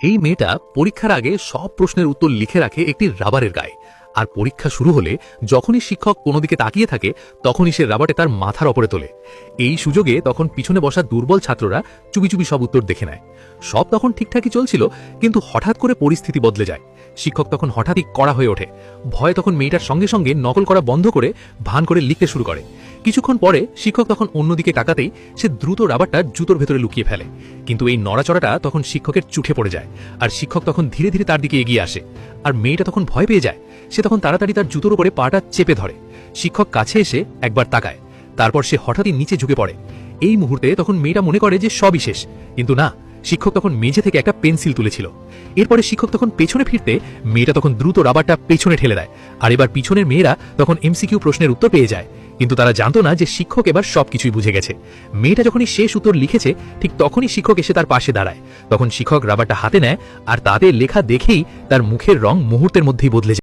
এই মেয়েটা পরীক্ষার আগে সব প্রশ্নের উত্তর লিখে রাখে একটি রাবারের গায়ে। আর পরীক্ষা শুরু হলে যখনই শিক্ষক কোনো দিকে তাকিয়ে থাকে তখনই সে রাবারটে তার মাথার ওপরে তোলে। এই সুযোগে তখন পিছনে বসা দুর্বল ছাত্ররা চুপি চুপি সব উত্তর দেখে নেয়। সব তখন ঠিকঠাকই চলছিল, কিন্তু হঠাৎ করে পরিস্থিতি বদলে যায়। শিক্ষক তখন হঠাৎই কড়া হয়ে ওঠে। ভয় তখন মেয়েটার সঙ্গে সঙ্গে নকল করা বন্ধ করে ভান করে লিখতে শুরু করে। কিছুক্ষণ পরে শিক্ষক তখন অন্যদিকে তাকাতেই সে দ্রুত রাবারটা জুতোর ভেতরে লুকিয়ে ফেলে। কিন্তু এই নড়াচড়াটা তখন শিক্ষকের চোখে পড়ে যায়, আর শিক্ষক তখন ধীরে ধীরে তার দিকে এগিয়ে আসে। আর মেয়েটা তখন ভয় পেয়ে যায়। সে তখন তাড়াতাড়ি তার জুতোর উপরে পাটা চেপে ধরে। শিক্ষক কাছে এসে একবার তাকায়, তারপর সে হঠাৎই নিচে ঝুঁকে পড়ে। এই মুহূর্তে তখন মেয়েটা মনে করে যে সবই শেষ, কিন্তু না, শিক্ষক তখন মেঝে থেকে একটা পেন্সিল তুলেছিল। এরপরে শিক্ষক তখন পেছনে ফিরতে মেয়েটা তখন দ্রুত রাবারটা পেছনে ঠেলে দেয়। আর এবার পিছনের মেয়েরা তখন এমসিকিউ প্রশ্নের উত্তর পেয়ে যায়, কিন্তু তারা জানতো না যে শিক্ষক এবার সবকিছুই বুঝে গেছে। মেয়েটা যখনই শেষ উত্তর লিখেছে ঠিক তখনই শিক্ষক এসে তার পাশে দাঁড়ায়। তখন শিক্ষক রাবারটা হাতে নেয়, আর তাদের লেখা দেখেই তার মুখের রং মুহূর্তের মধ্যেই বদলে যায়।